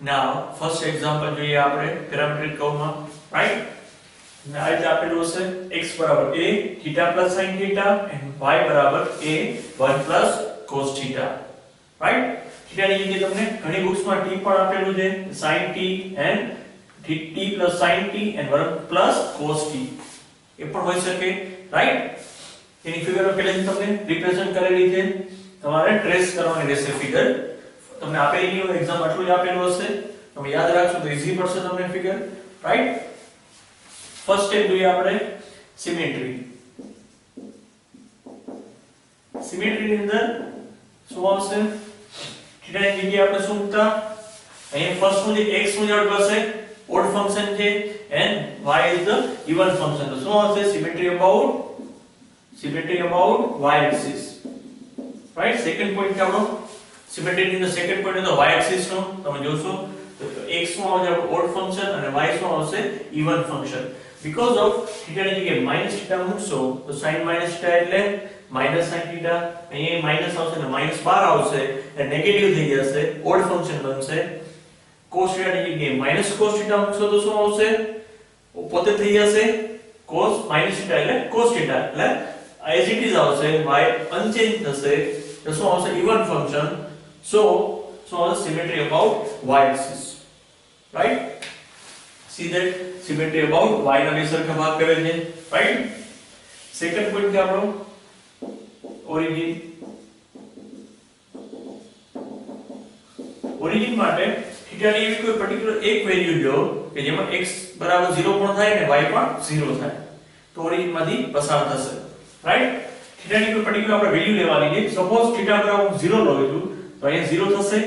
Now first example જોઈએ આપણે parametric કર્વમાં, right? ને આ રીતે આપેલું હશે x બરાબર a theta plus sin theta and y બરાબર a 1 plus cos theta, right? theta ની જગ્યાએ તમને ઘણી બુક્સમાં t પણ આપેલું છે, sin t and t plus sin t and 1 plus cos t એ પણ હોઈ શકે, રાઈટ? એની ફિગર પહેલેથી તમને રિપ્રેઝન્ટ કરેલી છે, તમારે ટ્રેસ કરવાની રહેશે ફિગર. તમને આપેલી હોય એક્ઝામ આટલું જ આપેલું હશે, તમે યાદ રાખશો તો ઈઝી પડશે તમને ફિગર, રાઈટ? ફર્સ્ટ સ્ટેપ જોઈએ આપણે સિમેટ્રી. સિમેટ્રી ની અંદર શું આવશે? થીટા ની જગ્યાએ આપણે શું મૂકતા? અહીં ફર્સ્ટ નું જે x નું જે આવશે ઓડ ફંક્શન છે and y is the even function. તો શું આવશે? Symmetry about y axis, right? Second point છે આપણો સિમેટ્રી ની અંદર સેકન્ડ પોઈન્ટ તો y axis નો તમે જોશો તો x નું આવશે ઓડ ફંક્શન અને y નું આવશે even function. because of theta ની જગ્યાએ માઈનસ થીટા મૂકશો તો sin માઈનસ થીટા એટલે માઈનસ sin થીટા, અહીંયા માઈનસ આવશે ને માઈનસ 12 આવશે એટલે નેગેટિવ થઈ જશે, ઓડ ફંક્શન બનશે. cos થીટા ની જગ્યાએ માઈનસ cos થીટા મૂકશો તો શું આવશે? પોતે થઈ જશે cos માઈનસ થીટા એટલે cos થીટા એટલે as it is આવશે, y અનચેન્જ થશે તો શું આવશે? even function. so symmetry about y axis, right? see that symmetry about y ના બે સરખા ભાગ કરે છે, right? સેકન્ડ પોઈન્ટ છે આપણો ઓરિજિન. ઓરિજિન માટે થીટા ની એવી કોઈ પર્ટિક્યુલર એક વેલ્યુ લો કે જેમાં x બરાબર 0 પણ થાય ને y પણ 0 થાય તો ઓરિજિન માંથી પસાર થશે, રાઈટ? થીટા ની કોઈ પર્ટિક્યુલર આપણે વેલ્યુ લેવાની છે. સપોઝ થીટા બરાબર 0 લો છું તો અહીંયા 0 થશે,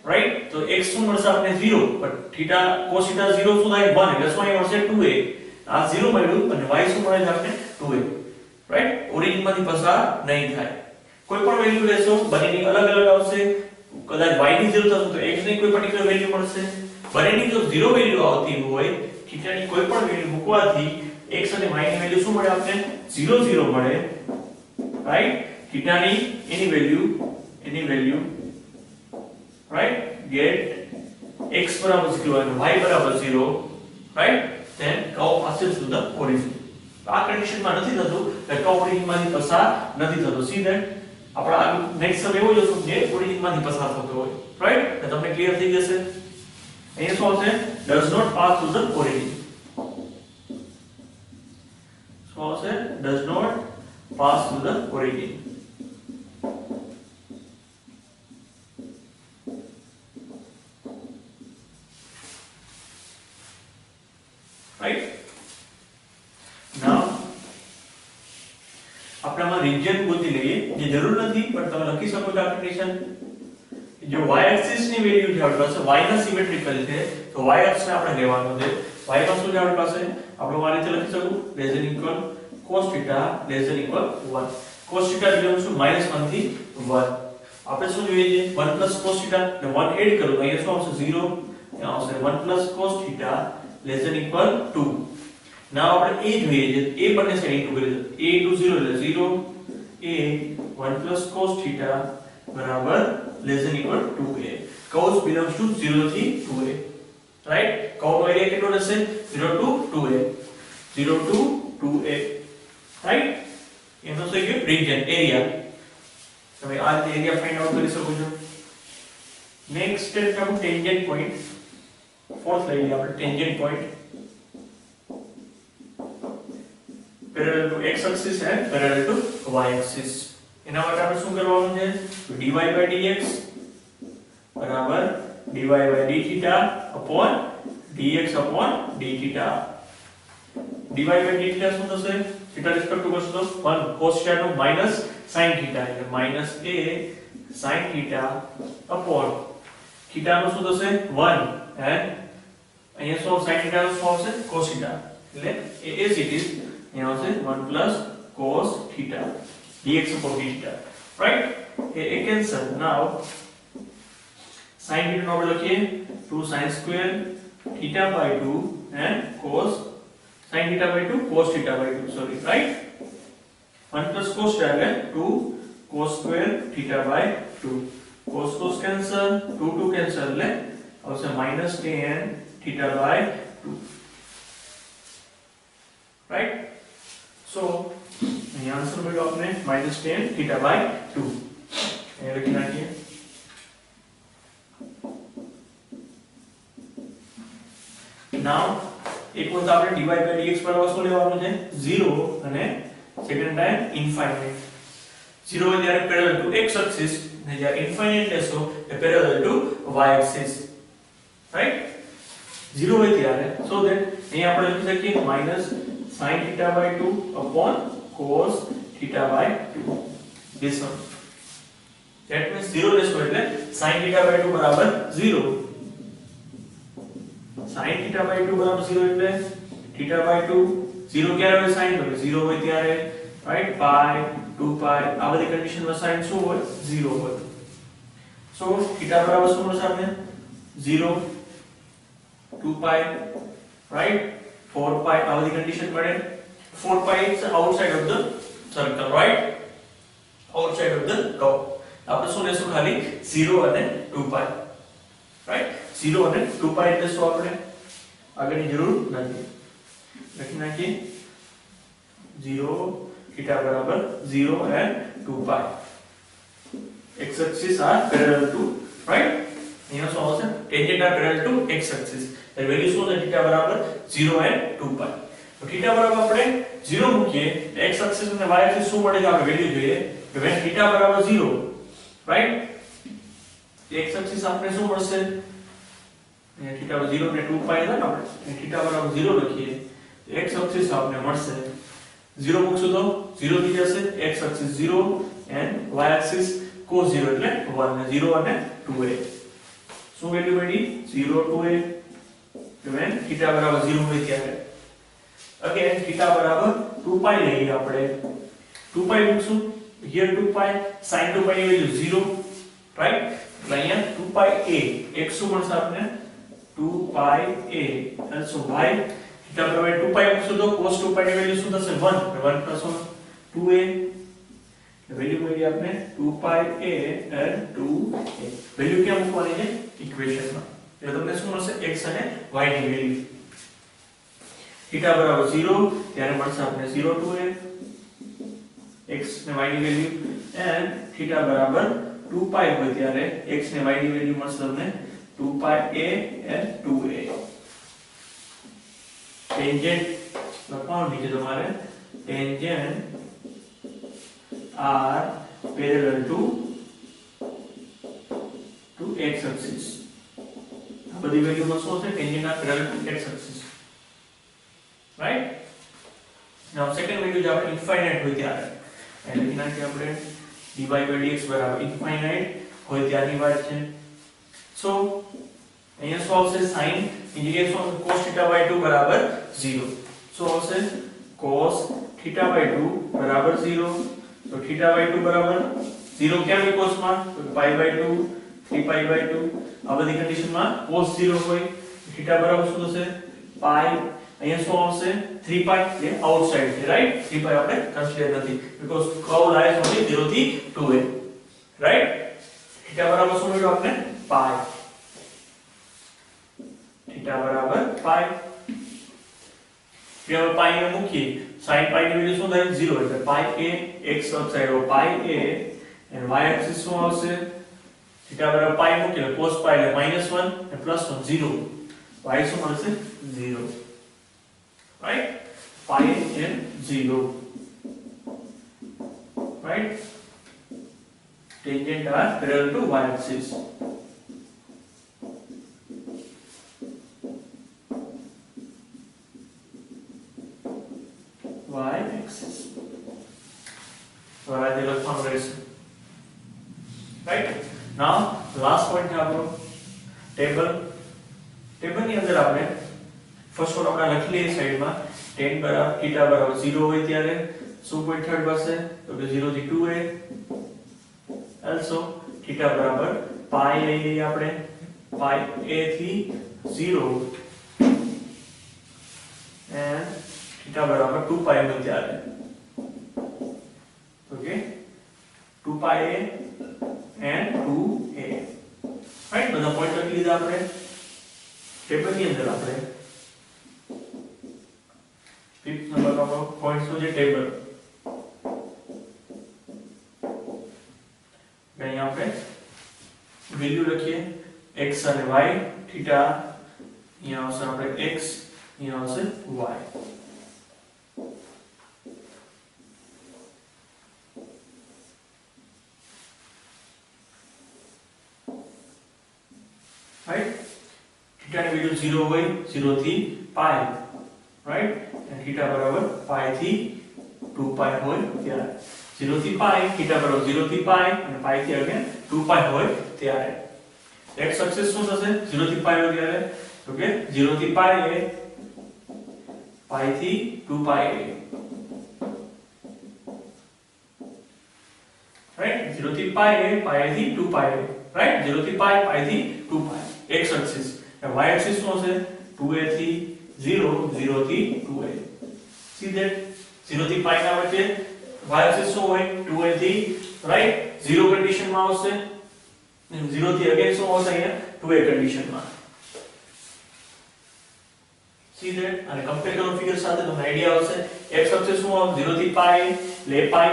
રાઈટ? તો x શું મળશે આપણે? 0. બટ થીટા cos થીટા 0 શું થાય? 1 એટલે શું અહીંયા મળશે? 2a. આ 0 મળ્યું અને y શું મળે છે આપણે? 2a, right? ઓરિજિન માંથી પસાર નહીં થાય. કોઈ પણ વેલ્યુ લેશો બંનેની અલગ અલગ આવશે. કદાચ y ની 0 થશે તો x ની કોઈ પર્ટિક્યુલર વેલ્યુ મળશે. બંનેની જો 0 વેલ્યુ આવતી હોય થીટા ની કોઈ પણ વેલ્યુ મૂકવાથી x અને y ની વેલ્યુ શું મળે આપણે? 0 0 મળે, રાઈટ? થીટા ની એની વેલ્યુ right get x બરાબર 0 અને y બરાબર 0, right? then curve passes through the origin. આ કન્ડિશન માં નથી થતું કે કર્વ ઓરિજિન માંથી પસાર નથી થતો. સી ધેટ આપડા નેક્સ્ટ સમ એવો જોશું જે ઓરિજિન માંથી પસાર થતો હોય, રાઈટ? તો તમને ક્લિયર થઈ જશે. અહીંયા શું આવશે? does not pass through the origin. શું આવશે? does not pass through the origin. right? now આપણે આમાં રિજિયન ગોતી લઈએ, જે જરૂર નથી પણ તમે લખી શકો છો આ કન્ડિશન. જો y એક્સિસ ની વેલ્યુ છે આપણી પાસે, y ના સિમેટ્રિકલ છે તો y અક્ષ ને આપણે લેવાનું છે. y માં શું છે આપણી પાસે? આપણે આ રીતે લખી શકું less than equal cos theta less than equal 1. cos theta એટલે શું? -1 થી 1. આપણે શું જોઈએ છે? 1 plus cos theta ને 1 એડ કરો તો અહીંયા શું આવશે? 0. અહીંયા આવશે 1 plus cos theta less than equal 2. now આપણે a જોઈએ છે, a બંને સાઈડ ઇન્ટુ કરી દો. a into 0 એટલે 0, a 1 plus cos theta બરાબર less than equal 2a. cos belongs to 0 થી 2a, right? કર્વ નો એરિયા કેટલો રહેશે? 0 to 2a, 0 to 2a, right? એનો શું કે રિજિયન એરિયા. તમે આ રીતે એરિયા ફાઇન્ડ આઉટ કરી શકો છો. નેક્સ્ટ સ્ટેપ છે આપણું ટેન્જન્ટ પોઈન્ટ. ફોર્થ લઈ લઈએ આપણે tangent point. parallel to x axis and parallel to y axis. એના માટે આપણે શું કરવાનું છે? dy by dx બરાબર dy by d theta upon dx upon d theta. dy by d theta શું થશે? theta respect to કરશો તો 1 cos theta નું minus sin theta એટલે minus a sin theta upon theta નું શું થશે? 1 and અહીંયા શું sin theta નું શું આવશે? cos theta એટલે as it is અહીંયા આવશે 1 plus cos theta dx upon d theta, right? a cancel. now sin theta નો આપણે લખીએ 2 sin square theta by 2 and cos sin theta by 2 cos theta by 2, sorry, right? 1 plus cos theta એટલે 2 cos square theta by 2. cos cos cancel, 2 2 cancel એટલે આવશે -tan θ/2 right so અહીં answer મળ્યો આપણે -tan θ/2 એ લખી નાખીએ નાઉ એક વખત આપણે dy by dx બરાબર શું લેવાનું છે 0 અને સેકન્ડ ટાઈમ ઇન્ફાઇનાઇટ 0 હોય ત્યારે પેરેલલ ટુ x એક્સિસ અને જ્યારે ઇન્ફાઇનાઇટ લેશો એ parallel to y axis right 0 હોય ત્યારે સો ધેટ અહીં આપણે લખી શકીએ -sin θ/2 upon cos θ/2 this one that means 0 લેશો એટલે sin θ/2 બરાબર 0 sin θ/2 બરાબર 0 એટલે θ/2 0 ક્યારે હોય sin તો 0 હોય ત્યારે રાઈટ પાઈ 2 પાઈ આ બધી કન્ડિશન માં sin શું હોય 0 હોય સો θ બરાબર શું મળશે આપણે 0 2 પાઈ રાઈટ 4 પાઈ આ બધી કન્ડિશન મળે 4 પાઈ is outside of the circle right outside of the curve આપણે શું લેશું ખાલી 0 અને 2 પાઈ રાઈટ 0 અને 2 પાઈ એટલે શું આપણે આગળની જરૂર નથી લખી નાખીએ 0 θ બરાબર 0 and 2 pi x axis are parallel to right અહીંયા શું આવશે tangent are parallel to x axis the value શું છે θ બરાબર 0 and 2 pi તો θ બરાબર આપણે 0 મૂકીએ x axis અને y axis શું મળે છે આપણે વેલ્યુ જોઈએ કે when θ બરાબર 0 right x axis આપણે શું મળશે અહીંયા θ 0 ને 2 pi છે ને આપણે θ બરાબર 0 લખીએ x axis આપણે મળશે 0 મૂકશું તો 0 થઈ જશે x axis 0 and y axis cos 0 એટલે 1 ને 0 અને 2a શું વેલ્યુ મળી 0 2a when θ બરાબર 0 હોય ત્યારે again θ બરાબર 2π લઈએ આપણે 2π મૂકશું here 2π sin 2π ની વેલ્યુ 0 રાઈટ એટલે અહીંયા 2πa x શું મળશે આપણે 2πa and so y θ બરાબર 2π મૂકશું તો cos 2π ની વેલ્યુ શું થશે 1 1 + 1 2a વેલ્યુ મળી આપણે 2πa and 2a વેલ્યુ ક્યાં મૂકવાની છે ઇક્વેશનમાં એટલે તમને શું મળશે x અને y ની વેલ્યુ θ બરાબર 0 ત્યારે મળશે આપણે 0 2a x ને y ની વેલ્યુ and θ બરાબર 2π હોય ત્યારે x ને y ની વેલ્યુ મળશે તમને 2πa and 2a tangent લખવાનું નીચે તમારે tangent are parallel to x axis આ બધી વેલ્યુમાં શું છે tangent are parallel to x axis right now second value જે આપણે infinite હોય ત્યારે એટલે કે નાખી આપણે dy by dx બરાબર infinite હોય ત્યારની વાત છે so અહીંયા શું આવશે sin ની જગ્યાએ શું cos θ/2 બરાબર 0 શું આવશે cos θ/2 બરાબર 0 તો θ/2 બરાબર 0 ક્યાં હોય cos માં તો π/2 3π/2 આ બધી કન્ડિશનમાં cos 0 હોય θ બરાબર શું થશે π અહીંયા શું આવશે 3π એ આઉટસાઇડ છે રાઈટ 3π આપણે કન્સિડર નથી બીકોઝ કર્વ લાઈઝ ઓનલી 0 થી 2a રાઈટ θ બરાબર શું મળ્યું આપણે π θ બરાબર π હવે π ને મૂકીએ sin π ની વેલ્યુ શું થાય 0 એટલે πa x અક્ષાય πa and y axis શું આવશે θ બરાબર π મૂકીએ cos π એટલે -1 અને +1 0 y શું મળશે 0 right π and 0 right tangent are parallel to y axis y axis so I will લખવાનું રહેશે right now last point છે આપણો ટેબલ ની અંદર આપણે ફર્સ્ટ વન આપણે લખી લઈએ સાઈડમાં tan બરાબર θ બરાબર 0 હોય ત્યારે શું પોઈન્ટ થર્ડ પાસે તો કે 0 થી 2a also θ બરાબર π લઈ લઈએ આપણે π a થી 0 and θ બરાબર 2π હોય ત્યારે okay 2πa and 2a right બધા પોઈન્ટ લખી લીધા આપણે ટેબલની અંદર આપણે ફિફ્થ નંબરનો આપણો પોઈન્ટ શું છે ટેબલ અહીંયા આપણે વેલ્યુ લખીએ x અને y થીટા અહીંયા આવશે આપણે x અહીંયા આવશે y right theta ની વેલ્યુ 0 હોય 0 થી pi right and theta બરાબર pi થી 2 pi હોય ત્યારે 0 થી pi theta બરાબર 0 થી pi અને pi થી again 2 pi હોય ત્યારે x એક્સિસ શું થશે 0 થી pi હોય ત્યારે તો કે 0 થી pi એ pi થી 2 pi એ right 0 થી pi એ pi થી 2 pi એ right 0 થી pi pi થી 2 pi x axis and y axis શું હશે 2a થી 0 0 થી 2a see that 0 થી pi ના વચ્ચે y axis શું હોય 2a થી right 0 કન્ડિશન માં આવશે 0 થી અગેન શું આવશે અહીંયા 2a કન્ડિશન માં see that અને કમ્પેર કરો ફિગર સાથે તમને આઈડિયા આવશે x axis શું આવશે 0 થી pi લે pi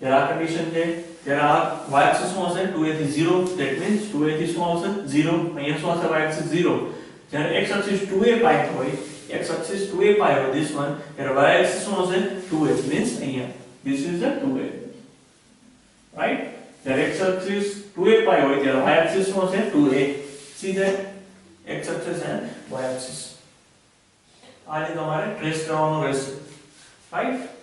જ્યારે આ કન્ડિશન છે ત્યારે આ y axis શું હશે 2a થી 0 that means 2a થી શું આવશે 0 અહીંયા શું હશે y axis 0 જ્યારે x axis 2a pi હોય x axis 2a pi હોય this one ત્યારે y axis શું હશે 2a means અહીંયા this is the 2a right જ્યારે x axis 2a pi હોય ત્યારે y axis શું હશે 2a see that x axis and y axis આ રીતે તમારે ટ્રેસ કરવાનું રહેશે right